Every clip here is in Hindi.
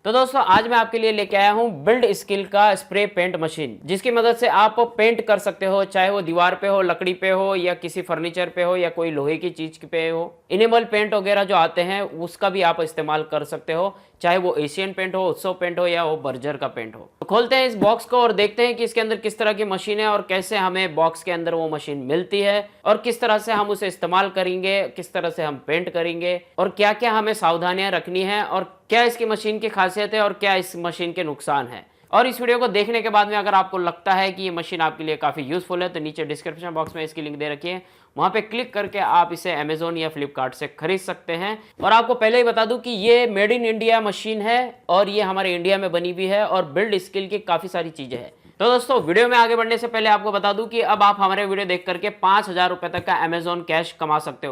तो दोस्तों आज मैं आपके लिए लेके आया हूँ बिल्ड स्किल का स्प्रे पेंट मशीन, जिसकी मदद से आप पेंट कर सकते हो, चाहे वो दीवार पे हो, लकड़ी पे हो, या किसी फर्नीचर पे हो, या कोई लोहे की चीज पे हो। इनेमल पेंट वगैरह जो आते हैं उसका भी आप इस्तेमाल कर सकते हो, चाहे वो एशियन पेंट हो, उत्सव पेंट हो, या वो बर्जर का पेंट हो। तो खोलते हैं इस बॉक्स को और देखते हैं कि इसके अंदर किस तरह की मशीन है और कैसे हमें बॉक्स के अंदर वो मशीन मिलती है और किस तरह से हम उसे इस्तेमाल करेंगे, किस तरह से हम पेंट करेंगे और क्या क्या हमें सावधानियां रखनी है और क्या इसकी मशीन की खासियत है और क्या इस मशीन के नुकसान है। और इस वीडियो को देखने के बाद में अगर आपको लगता है कि ये मशीन आपके लिए काफ़ी यूजफुल है तो नीचे डिस्क्रिप्शन बॉक्स में इसकी लिंक दे रखी है, वहां पे क्लिक करके आप इसे अमेजोन या फ्लिपकार्ट से खरीद सकते हैं। और आपको पहले ही बता दूं कि ये मेड इन इंडिया मशीन है और ये हमारे इंडिया में बनी हुई है और बिल्ड स्किल की काफ़ी सारी चीज़ें हैं। तो दोस्तों वीडियो में आगे बढ़ने से पहले आपको बता दूं कि अब आप हमारे वीडियो देख करके 5,000 रुपये तक का अमेजोन कैश कमा सकते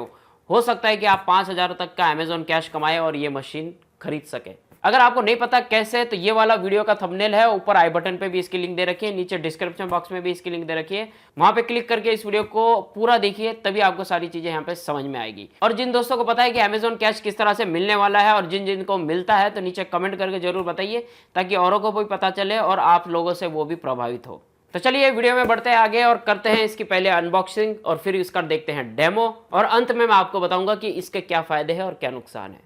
हो सकता है कि आप 5,000 तक का अमेजोन कैश कमाएं और ये मशीन खरीद सके। अगर आपको नहीं पता कैसे तो ये वाला वीडियो का थंबनेल है, ऊपर आई बटन पे भी इसकी लिंक दे रखी है, नीचे डिस्क्रिप्शन बॉक्स में भी इसकी लिंक दे रखी है, वहां पे क्लिक करके इस वीडियो को पूरा देखिए, तभी आपको सारी चीजें यहाँ पे समझ में आएगी। और जिन दोस्तों को पता है कि अमेजोन कैश किस तरह से मिलने वाला है और जिन जिन को मिलता है तो नीचे कमेंट करके जरूर बताइए, ताकि औरों को भी पता चले और आप लोगों से वो भी प्रभावित हो। तो चलिए वीडियो में बढ़ते हैं आगे और करते हैं इसकी पहले अनबॉक्सिंग और फिर इसका देखते हैं डेमो, और अंत में मैं आपको बताऊंगा कि इसके क्या फायदे हैं और क्या नुकसान है।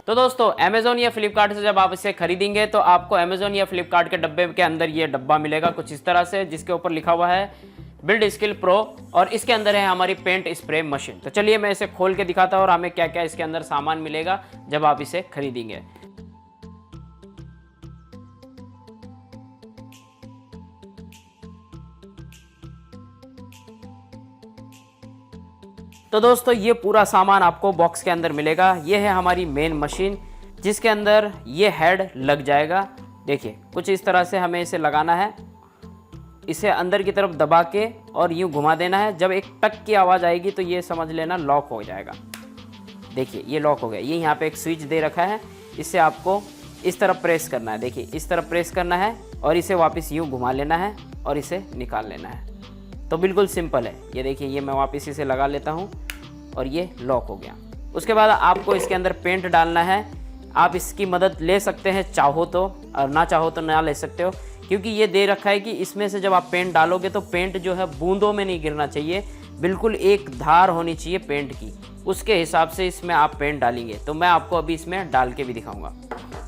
तो दोस्तों अमेजोन या फ्लिपकार्ट से जब आप इसे खरीदेंगे तो आपको अमेजोन या फ्लिपकार्ट के डब्बे के अंदर ये डब्बा मिलेगा कुछ इस तरह से, जिसके ऊपर लिखा हुआ है बिल्ड स्किल प्रो, और इसके अंदर है हमारी पेंट स्प्रे मशीन। तो चलिए मैं इसे खोल के दिखाता हूँ और हमें क्या क्या इसके अंदर सामान मिलेगा जब आप इसे खरीदेंगे। तो दोस्तों ये पूरा सामान आपको बॉक्स के अंदर मिलेगा। ये है हमारी मेन मशीन, जिसके अंदर ये हेड लग जाएगा। देखिए कुछ इस तरह से हमें इसे लगाना है, इसे अंदर की तरफ दबा के और यूँ घुमा देना है। जब एक टक की आवाज़ आएगी तो ये समझ लेना लॉक हो जाएगा। देखिए ये लॉक हो गया। ये यहाँ पे एक स्विच दे रखा है, इससे आपको इस तरफ प्रेस करना है। देखिए इस तरफ प्रेस करना है और इसे वापस यूँ घुमा लेना है और इसे निकाल लेना है। तो बिल्कुल सिंपल है। ये देखिए ये मैं वापस इसे लगा लेता हूँ और ये लॉक हो गया। उसके बाद आपको इसके अंदर पेंट डालना है। आप इसकी मदद ले सकते हैं चाहो तो, और ना चाहो तो ना ले सकते हो, क्योंकि ये दे रखा है कि इसमें से जब आप पेंट डालोगे तो पेंट जो है बूंदों में नहीं गिरना चाहिए, बिल्कुल एक धार होनी चाहिए पेंट की, उसके हिसाब से इसमें आप पेंट डालेंगे। तो मैं आपको अभी इसमें डाल के भी दिखाऊंगा।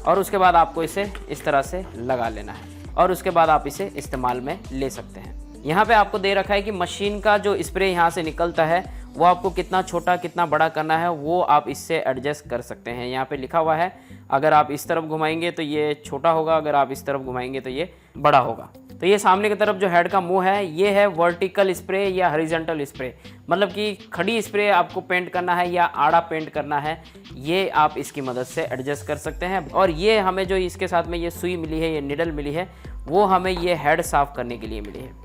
और उसके बाद आपको इसे इस तरह से लगा लेना है और उसके बाद आप इसे इस्तेमाल में ले सकते हैं। यहाँ पे आपको दे रखा है कि मशीन का जो स्प्रे यहाँ से निकलता है वो आपको कितना छोटा कितना बड़ा करना है, वो आप इससे एडजस्ट कर सकते हैं। यहाँ पे लिखा हुआ है, अगर आप इस तरफ घुमाएंगे तो ये छोटा होगा, अगर आप इस तरफ घुमाएंगे तो ये बड़ा होगा। तो ये सामने की तरफ जो हेड का मुंह है ये है वर्टिकल स्प्रे या हॉरिजॉन्टल स्प्रे, मतलब कि खड़ी स्प्रे आपको पेंट करना है या आड़ा पेंट करना है, ये आप इसकी मदद से एडजस्ट कर सकते हैं। और ये हमें जो इसके साथ में ये सुई मिली है, ये निडल मिली है, वो हमें ये हेड साफ़ करने के लिए मिली है।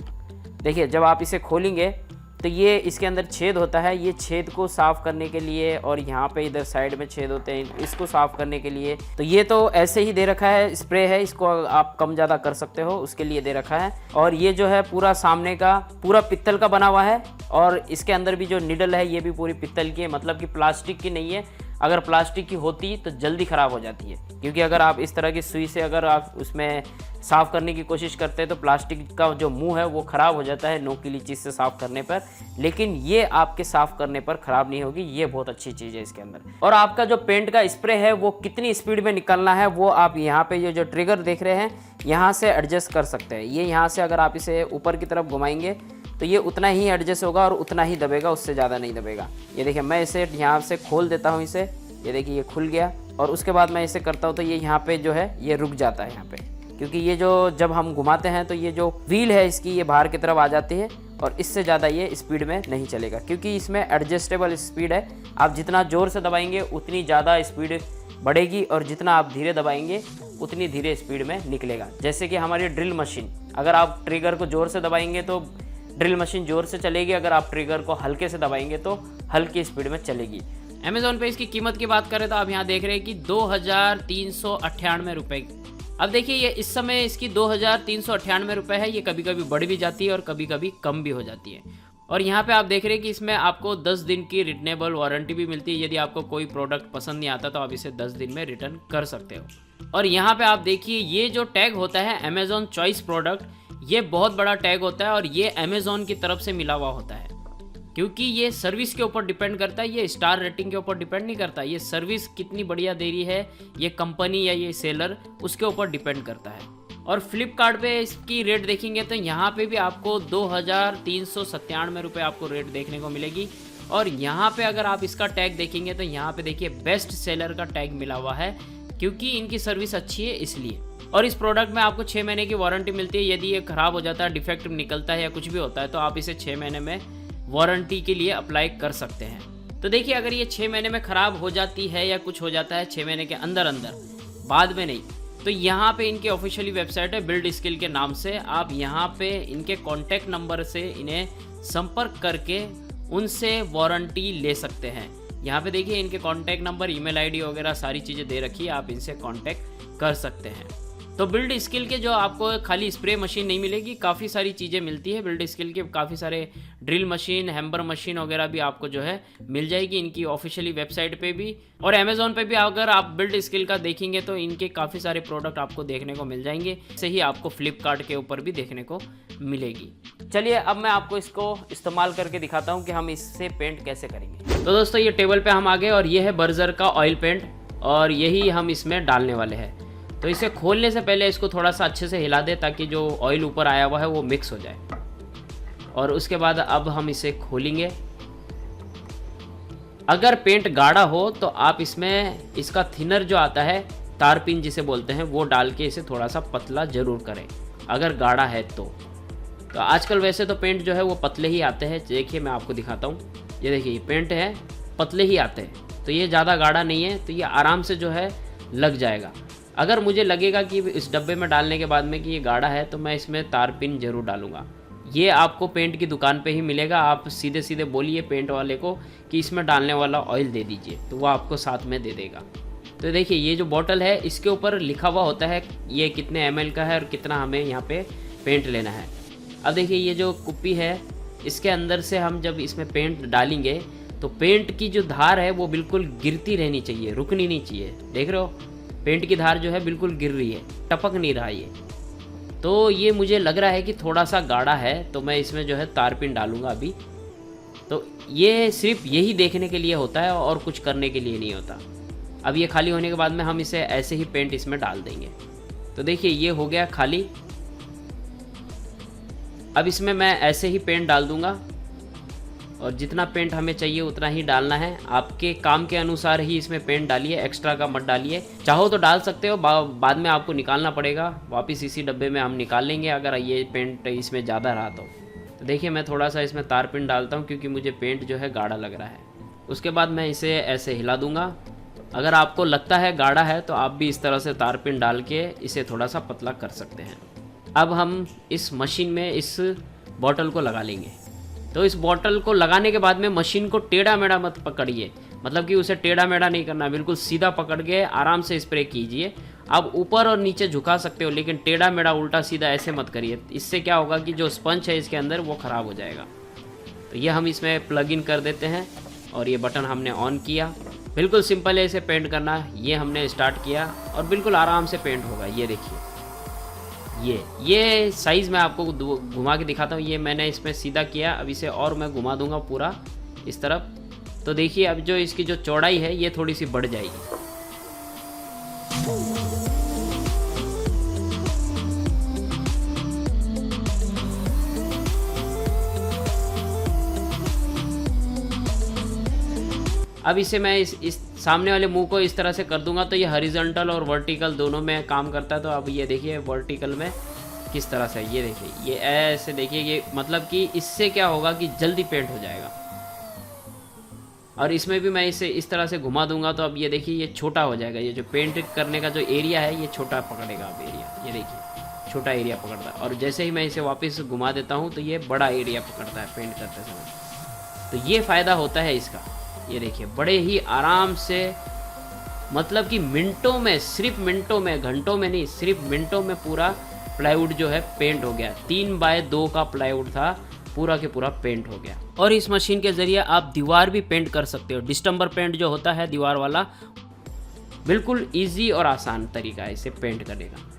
देखिए जब आप इसे खोलेंगे तो ये इसके अंदर छेद होता है, ये छेद को साफ़ करने के लिए, और यहाँ पे इधर साइड में छेद होते हैं इसको साफ़ करने के लिए। तो ये तो ऐसे ही दे रखा है, स्प्रे है, इसको आप कम ज़्यादा कर सकते हो उसके लिए दे रखा है। और ये जो है पूरा सामने का पूरा पित्तल का बना हुआ है, और इसके अंदर भी जो निडल है ये भी पूरी पित्तल की है, मतलब कि प्लास्टिक की नहीं है। अगर प्लास्टिक की होती तो जल्दी ख़राब हो जाती है, क्योंकि अगर आप इस तरह की सुई से अगर आप उसमें साफ़ करने की कोशिश करते हैं तो प्लास्टिक का जो मुंह है वो ख़राब हो जाता है नोकीली चीज़ से साफ़ करने पर, लेकिन ये आपके साफ़ करने पर ख़राब नहीं होगी। ये बहुत अच्छी चीज़ है इसके अंदर। और आपका जो पेंट का स्प्रे है वो कितनी स्पीड में निकलना है वो आप यहाँ पे ये जो ट्रिगर देख रहे हैं यहाँ से एडजस्ट कर सकते हैं। ये यहाँ से अगर आप इसे ऊपर की तरफ घुमाएंगे तो ये उतना ही एडजस्ट होगा और उतना ही दबेगा, उससे ज़्यादा नहीं दबेगा। ये देखिए मैं इसे यहाँ से खोल देता हूँ इसे, ये देखिए ये खुल गया, और उसके बाद मैं इसे करता हूँ तो ये यहाँ पे जो है ये रुक जाता है यहाँ पे, क्योंकि ये जो जब हम घुमाते हैं तो ये जो व्हील है इसकी ये बाहर की तरफ आ जाती है और इससे ज़्यादा ये स्पीड में नहीं चलेगा, क्योंकि इसमें एडजस्टेबल स्पीड है। आप जितना ज़ोर से दबाएंगे उतनी ज़्यादा स्पीड बढ़ेगी और जितना आप धीरे दबाएंगे उतनी धीरे स्पीड में निकलेगा। जैसे कि हमारी ड्रिल मशीन, अगर आप ट्रिगर को ज़ोर से दबाएंगे तो ड्रिल मशीन ज़ोर से चलेगी, अगर आप ट्रिगर को हल्के से दबाएंगे तो हल्की स्पीड में चलेगी। अमेजोन पे इसकी कीमत की बात करें तो आप यहाँ देख रहे हैं कि 2,398 रुपये। अब देखिए ये इस समय इसकी 2,398 रुपये है। ये कभी कभी बढ़ भी जाती है और कभी कभी कम भी हो जाती है। और यहाँ पे आप देख रहे हैं कि इसमें आपको 10 दिन की रिटर्नेबल वारंटी भी मिलती है। यदि आपको कोई प्रोडक्ट पसंद नहीं आता तो आप इसे 10 दिन में रिटर्न कर सकते हो। और यहाँ पे आप देखिए ये जो टैग होता है अमेज़ॉन चॉइस प्रोडक्ट, ये बहुत बड़ा टैग होता है और ये अमेज़ॉन की तरफ से मिला हुआ होता है, क्योंकि ये सर्विस के ऊपर डिपेंड करता है, ये स्टार रेटिंग के ऊपर डिपेंड नहीं करता। ये सर्विस कितनी बढ़िया दे रही है ये कंपनी या ये सेलर, उसके ऊपर डिपेंड करता है। और फ्लिपकार्ट पे इसकी रेट देखेंगे तो यहाँ पे भी आपको 2397 रुपये आपको रेट देखने को मिलेगी। और यहाँ पे अगर आप इसका टैग देखेंगे तो यहाँ पे देखिए बेस्ट सेलर का टैग मिला हुआ है, क्योंकि इनकी सर्विस अच्छी है इसलिए। और इस प्रोडक्ट में आपको 6 महीने की वारंटी मिलती है। यदि ये ख़राब हो जाता है, डिफेक्ट निकलता है या कुछ भी होता है तो आप इसे 6 महीने में वारंटी के लिए अप्लाई कर सकते हैं। तो देखिए अगर ये 6 महीने में ख़राब हो जाती है या कुछ हो जाता है 6 महीने के अंदर अंदर, बाद में नहीं, तो यहाँ पे इनकी ऑफिशियली वेबसाइट है बिल्ड स्किल के नाम से। आप यहाँ पे इनके कॉन्टैक्ट नंबर से इन्हें संपर्क करके उनसे वारंटी ले सकते हैं। यहाँ पे देखिए इनके कॉन्टैक्ट नंबर, ईमेल आईडी वगैरह सारी चीज़ें दे रखी है, आप इनसे कॉन्टैक्ट कर सकते हैं। तो बिल्ड स्किल के जो आपको खाली स्प्रे मशीन नहीं मिलेगी, काफ़ी सारी चीज़ें मिलती है बिल्ड स्किल के। काफ़ी सारे ड्रिल मशीन, हैम्बर मशीन वगैरह भी आपको जो है मिल जाएगी इनकी ऑफिशियली वेबसाइट पे भी। और अमेज़ॉन पे भी अगर आप बिल्ड स्किल का देखेंगे तो इनके काफ़ी सारे प्रोडक्ट आपको देखने को मिल जाएंगे। ऐसे ही आपको फ्लिपकार्ट के ऊपर भी देखने को मिलेगी। चलिए अब मैं आपको इसको इस्तेमाल करके दिखाता हूँ कि हम इससे पेंट कैसे करेंगे। तो दोस्तों ये टेबल पे हम आ गए और ये है बर्जर का ऑयल पेंट और यही हम इसमें डालने वाले हैं। तो इसे खोलने से पहले इसको थोड़ा सा अच्छे से हिला दे ताकि जो ऑयल ऊपर आया हुआ है वो मिक्स हो जाए। और उसके बाद अब हम इसे खोलेंगे। अगर पेंट गाढ़ा हो तो आप इसमें इसका थिनर जो आता है, तारपिन जिसे बोलते हैं, वो डाल के इसे थोड़ा सा पतला ज़रूर करें अगर गाढ़ा है तो। आजकल वैसे तो पेंट जो है वो पतले ही आते हैं। देखिए मैं आपको दिखाता हूँ, ये देखिए ये पेंट है, पतले ही आते हैं, तो ये ज़्यादा गाढ़ा नहीं है, तो ये आराम से जो है लग जाएगा। अगर मुझे लगेगा कि इस डब्बे में डालने के बाद में कि ये गाढ़ा है तो मैं इसमें तारपिन ज़रूर डालूंगा। ये आपको पेंट की दुकान पे ही मिलेगा। आप सीधे सीधे बोलिए पेंट वाले को कि इसमें डालने वाला ऑयल दे दीजिए, तो वो आपको साथ में दे देगा। तो देखिए ये जो बॉटल है इसके ऊपर लिखा हुआ होता है ये कितने ml का है और कितना हमें यहाँ पे पेंट लेना है। अब देखिए ये जो कुप्पी है इसके अंदर से हम जब इसमें पेंट डालेंगे तो पेंट की जो धार है वो बिल्कुल गिरती रहनी चाहिए, रुकनी नहीं चाहिए। देख रहे हो पेंट की धार जो है बिल्कुल गिर रही है, टपक नहीं रहा ये। तो ये मुझे लग रहा है कि थोड़ा सा गाढ़ा है, तो मैं इसमें जो है तारपिन डालूंगा अभी। तो ये सिर्फ यही देखने के लिए होता है और कुछ करने के लिए नहीं होता। अब ये खाली होने के बाद में हम इसे ऐसे ही पेंट इसमें डाल देंगे। तो देखिए ये हो गया खाली। अब इसमें मैं ऐसे ही पेंट डाल दूंगा और जितना पेंट हमें चाहिए उतना ही डालना है। आपके काम के अनुसार ही इसमें पेंट डालिए, एक्स्ट्रा का मत डालिए। चाहो तो डाल सकते हो, बाद में आपको निकालना पड़ेगा, वापस इसी डब्बे में हम निकाल लेंगे अगर ये पेंट इसमें ज़्यादा रहा तो देखिए मैं थोड़ा सा इसमें तारपिन डालता हूँ क्योंकि मुझे पेंट जो है गाढ़ा लग रहा है। उसके बाद मैं इसे ऐसे हिला दूँगा। अगर आपको लगता है गाढ़ा है तो आप भी इस तरह से तारपिन डाल के इसे थोड़ा सा पतला कर सकते हैं। अब हम इस मशीन में इस बॉटल को लगा लेंगे। तो इस बॉटल को लगाने के बाद में मशीन को टेढ़ा मेढ़ा मत पकड़िए, मतलब कि उसे टेढ़ा मेढ़ा नहीं करना, बिल्कुल सीधा पकड़ के आराम से स्प्रे कीजिए। आप ऊपर और नीचे झुका सकते हो लेकिन टेढ़ा मेढ़ा उल्टा सीधा ऐसे मत करिए। इससे क्या होगा कि जो स्पंज है इसके अंदर वो ख़राब हो जाएगा। तो ये हम इसमें प्लग इन कर देते हैं और ये बटन हमने ऑन किया। बिल्कुल सिंपल है इसे पेंट करना। ये हमने स्टार्ट किया और बिल्कुल आराम से पेंट होगा। ये देखिए ये साइज़ मैं आपको घुमा के दिखाता हूँ। ये मैंने इसमें सीधा किया, अब इसे और मैं घुमा दूंगा पूरा इस तरफ। तो देखिए अब जो इसकी जो चौड़ाई है ये थोड़ी सी बढ़ जाएगी। अब इसे मैं इस सामने वाले मुंह को इस तरह से कर दूंगा तो ये हॉरिजॉन्टल और वर्टिकल दोनों में काम करता है। तो अब ये देखिए वर्टिकल में किस तरह से, ये देखिए ये ऐसे देखिए, ये मतलब कि इससे क्या होगा कि जल्दी पेंट हो जाएगा। और इसमें भी मैं इसे इस तरह से घुमा दूंगा तो अब ये देखिए ये छोटा हो जाएगा। ये जो पेंट करने का जो एरिया है ये छोटा पकड़ेगा। अब एरिया ये देखिए छोटा एरिया पकड़ता है और जैसे ही मैं इसे वापस घुमा देता हूँ तो ये बड़ा एरिया पकड़ता है पेंट करते समय। तो ये फ़ायदा होता है इसका। ये देखिए बड़े ही आराम से, मतलब कि मिनटों में, सिर्फ मिनटों में, घंटों में नहीं, सिर्फ मिनटों में पूरा प्लाईवुड जो है पेंट हो गया। 3x2 का प्लाईवुड था पूरा के पूरा पेंट हो गया। और इस मशीन के ज़रिए आप दीवार भी पेंट कर सकते हो। डिस्टेम्बर पेंट जो होता है दीवार वाला, बिल्कुल ईजी और आसान तरीका है इसे पेंट करने का।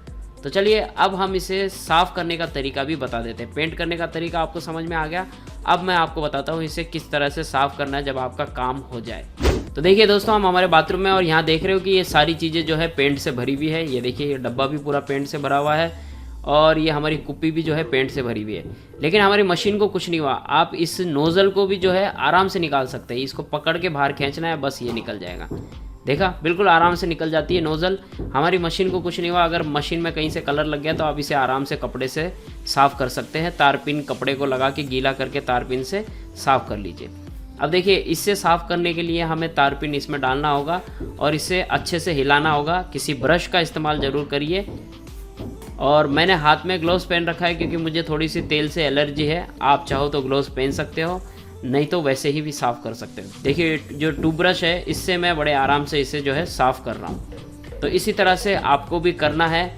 तो चलिए अब हम इसे साफ़ करने का तरीका भी बता देते हैं। पेंट करने का तरीका आपको समझ में आ गया, अब मैं आपको बताता हूँ इसे किस तरह से साफ़ करना है जब आपका काम हो जाए। तो देखिए दोस्तों, हम हमारे बाथरूम में और यहाँ देख रहे हो कि ये सारी चीज़ें जो है पेंट से भरी हुई है। ये देखिए, ये डब्बा भी पूरा पेंट से भरा हुआ है और ये हमारी कुप्पी भी जो है पेंट से भरी हुई है। लेकिन हमारी मशीन को कुछ नहीं हुआ। आप इस नोज़ल को भी जो है आराम से निकाल सकते हैं। इसको पकड़ के बाहर खींचना है, बस ये निकल जाएगा। देखा, बिल्कुल आराम से निकल जाती है नोज़ल। हमारी मशीन को कुछ नहीं हुआ। अगर मशीन में कहीं से कलर लग गया तो आप इसे आराम से कपड़े से साफ़ कर सकते हैं। तारपिन कपड़े को लगा के गीला करके तारपिन से साफ़ कर लीजिए। अब देखिए, इससे साफ़ करने के लिए हमें तारपिन इसमें डालना होगा और इसे अच्छे से हिलाना होगा। किसी ब्रश का इस्तेमाल ज़रूर करिए। और मैंने हाथ में ग्लव्स पहन रखा है क्योंकि मुझे थोड़ी सी तेल से एलर्जी है। आप चाहो तो ग्लव्स पहन सकते हो, नहीं तो वैसे ही भी साफ़ कर सकते हो। देखिए, जो टूथब्रश है इससे मैं बड़े आराम से इसे जो है साफ़ कर रहा हूँ। तो इसी तरह से आपको भी करना है,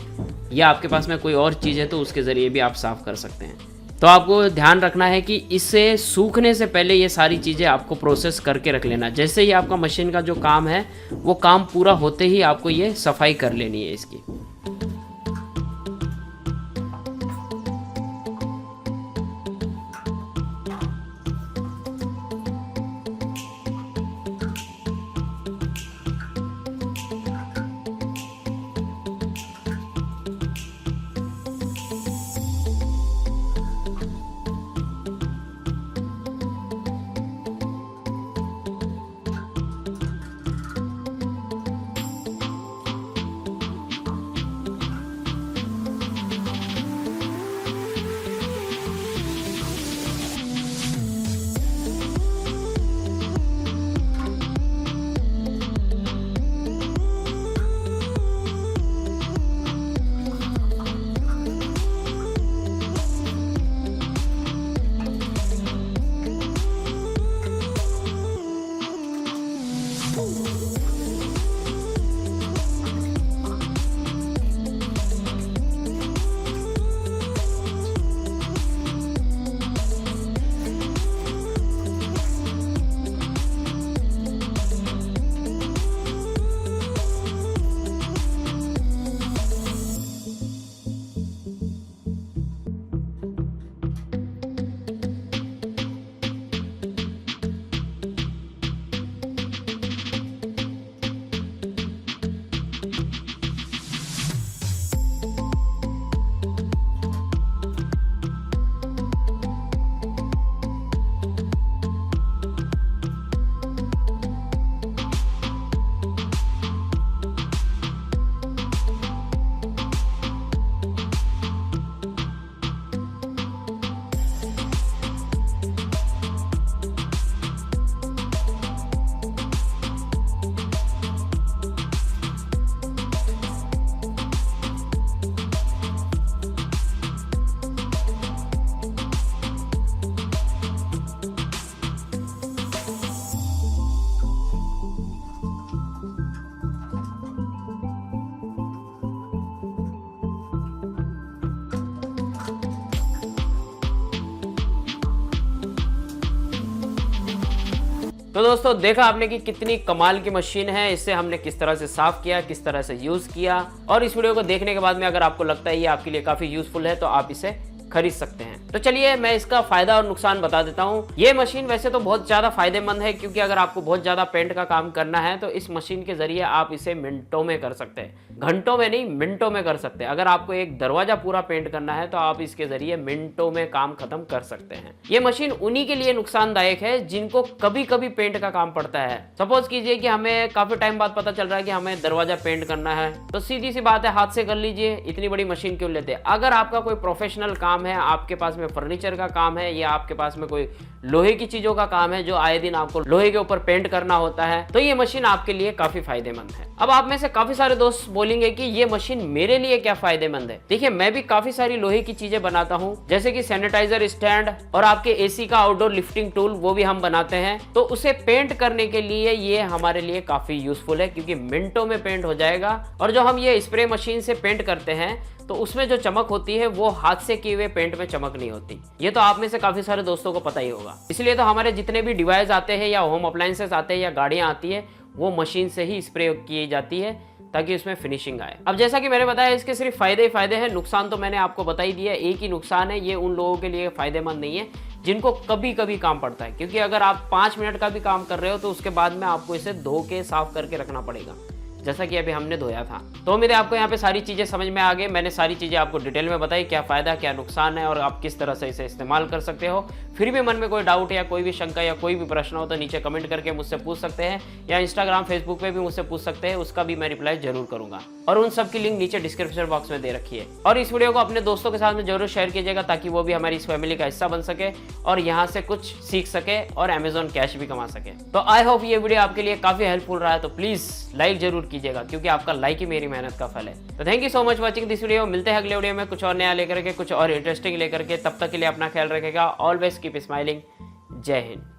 या आपके पास में कोई और चीज़ है तो उसके ज़रिए भी आप साफ़ कर सकते हैं। तो आपको ध्यान रखना है कि इसे सूखने से पहले ये सारी चीज़ें आपको प्रोसेस करके रख लेना। जैसे ही आपका मशीन का जो काम है वो काम पूरा होते ही आपको ये सफाई कर लेनी है इसकी। तो दोस्तों, देखा आपने कि कितनी कमाल की मशीन है। इससे हमने किस तरह से साफ किया, किस तरह से यूज किया। और इस वीडियो को देखने के बाद में अगर आपको लगता है ये आपके लिए काफी यूजफुल है तो आप इसे खरीद सकते हैं। तो चलिए मैं इसका फायदा और नुकसान बता देता हूँ। ये मशीन वैसे तो बहुत ज्यादा फायदेमंद है, क्योंकि अगर आपको बहुत ज्यादा पेंट का काम करना है तो इस मशीन के जरिए आप इसे मिनटों में कर सकते हैं। घंटों में नहीं, मिनटों में कर सकते हैं। अगर आपको एक दरवाजा पूरा पेंट करना है तो आप इसके जरिए मिनटों में काम खत्म कर सकते हैं। ये मशीन उन्हीं के लिए नुकसानदायक है जिनको कभी कभी पेंट का काम पड़ता है। सपोज कीजिए कि हमें काफी टाइम बाद पता चल रहा है कि हमें दरवाजा पेंट करना है, तो सीधी सी बात है, हाथ से कर लीजिए। इतनी बड़ी मशीन क्यों लेते हैं? अगर आपका कोई प्रोफेशनल काम है, आपके पास में फर्नीचर का काम है, या आपके पास में कोई लोहे की चीजों का काम है जो आए दिन आपको लोहे के ऊपर पेंट करना होता है, तो ये मशीन आपके लिए काफी फायदेमंद है। अब आप में से काफी सारे दोस्त बोलेंगे कि ये मशीन मेरे लिए क्या फायदेमंद है। देखिए, मैं भी काफी सारी लोहे की चीजें बनाता हूँ, जैसे कि सैनिटाइजर स्टैंड और आपके एसी का आउटडोर लिफ्टिंग टूल, वो भी हम बनाते हैं। तो उसे पेंट करने के लिए ये हमारे लिए काफी यूजफुल है, क्योंकि मिनटों में पेंट हो जाएगा। और जो हम ये स्प्रे मशीन से पेंट करते हैं तो उसमें जो चमक होती है वो हाथ से किए हुए पेंट में चमक नहीं होती। ये तो आप में से काफ़ी सारे दोस्तों को पता ही होगा। इसलिए तो हमारे जितने भी डिवाइस आते हैं या होम अप्लायंसेस आते हैं या गाड़ियाँ आती है वो मशीन से ही स्प्रे की जाती है ताकि उसमें फिनिशिंग आए। अब जैसा कि मैंने बताया इसके सिर्फ फायदे ही फायदे हैं, नुकसान तो मैंने आपको बता ही दिया। एक ही नुकसान है, ये उन लोगों के लिए फायदेमंद नहीं है जिनको कभी कभी काम पड़ता है, क्योंकि अगर आप 5 मिनट का भी काम कर रहे हो तो उसके बाद में आपको इसे धो के साफ करके रखना पड़ेगा, जैसा कि अभी हमने धोया था। तो उम्मीद है आपको यहाँ पे सारी चीज़ें समझ में आ गई। मैंने सारी चीज़ें आपको डिटेल में बताई, क्या फ़ायदा क्या नुकसान है और आप किस तरह से इसे इस्तेमाल कर सकते हो। फिर भी मन में कोई डाउट या कोई भी शंका या कोई भी प्रश्न हो तो नीचे कमेंट करके मुझसे पूछ सकते हैं, या इंस्टाग्राम फेसबुक पे भी मुझसे पूछ सकते हैं, उसका भी मैं रिप्लाई जरूर करूंगा। और उन सब की लिंक नीचे डिस्क्रिप्शन बॉक्स में दे रखी है। और इस वीडियो को अपने दोस्तों के साथ में जरूर शेयर कीजिएगा ताकि वो भी हमारी इस फैमिली का हिस्सा बन सके और यहाँ से कुछ सीख सके और अमेजॉन कैश भी कमा सके। तो आई होप ये वीडियो आपके लिए काफ़ी हेल्पफुल रहा है, तो प्लीज़ लाइक जरूर कीजिएगा क्योंकि आपका लाइक ही मेरी मेहनत का फल है। तो thank you so much watching this video. मिलते हैं अगले वीडियो में कुछ और नया लेकर के, कुछ और इंटरेस्टिंग लेकर के। तब तक के लिए अपना ख्याल रखेगा। Always keep smiling. जय हिंद।